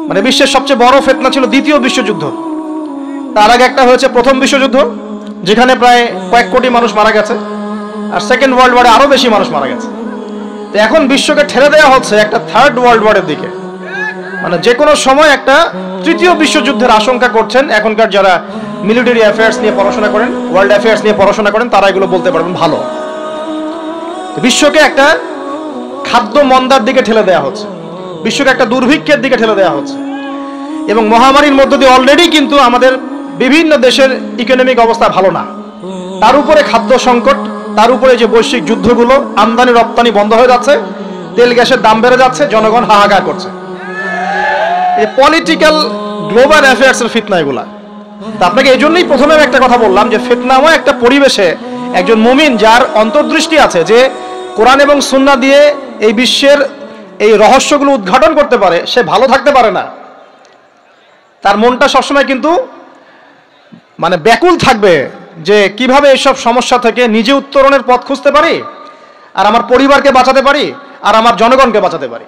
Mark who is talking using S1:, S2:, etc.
S1: মানে বিশ্বের সবচেয়ে বড় ফিতনা ছিল দ্বিতীয় বিশ্বযুদ্ধ। তার আগে একটা হয়েছে প্রথম বিশ্বযুদ্ধ, যেখানে প্রায় কয়েক কোটি মানুষ মারা গেছে, আর সেকেন্ড ওয়ার্ল্ড ওয়ারে আরো বেশি মানুষ মারা গেছে। তো এখন বিশ্বকে ঠেলে দেওয়া হচ্ছে একটা থার্ড ওয়ার্ল্ড ওয়ারের দিকে, মানে যে কোনো সময় একটা তৃতীয় বিশ্বযুদ্ধের আশঙ্কা করছেন এখনকার যারা মিলিটারি অ্যাফেয়ার্স নিয়ে পড়াশোনা করেন, ওয়ার্ল্ড অ্যাফেয়ার্স নিয়ে পড়াশোনা করেন, তারা এগুলো বলতে পারবেন ভালো। বিশ্বকে একটা খাদ্য মন্দার দিকে ঠেলে দেওয়া হচ্ছে, বিশ্বকে একটা দুর্ভিক্ষের দিকে ঠেলে দেওয়া হচ্ছে, এবং মহামারীর মধ্য দিয়ে অলরেডি কিন্তু আমাদের বিভিন্ন দেশের ইকোনমিক অবস্থা ভালো না, তার উপরে খাদ্য সংকট, তার উপরে যে বৈশ্বিক যুদ্ধগুলো, আমদানি রপ্তানি বন্ধ হয়ে যাচ্ছে, তেল গ্যাসের দাম বেড়ে যাচ্ছে, জনগণ হাহাকার করছে। এই পলিটিক্যাল গ্লোবাল অ্যাফেয়ার্সের ফিতনা এগুলা। তা আপনাকে এই জন্যই প্রথমে একটা কথা বললাম যে ফিতনাময় একটা পরিবেশে একজন মুমিন যার অন্তর্দৃষ্টি আছে, যে কোরআন এবং সুন্নাহ দিয়ে এই বিশ্বের এই রহস্যগুলো উদ্ঘাটন করতে পারে, সে ভালো থাকতে পারে না। তার মনটা সবসময় কিন্তু মানে ব্যাকুল থাকবে যে কিভাবে এইসব সমস্যা থেকে নিজে উত্তরণের পথ খুঁজতে পারি, আর আমার পরিবারকে বাঁচাতে পারি, আর আমার জনগণকে বাঁচাতে পারি।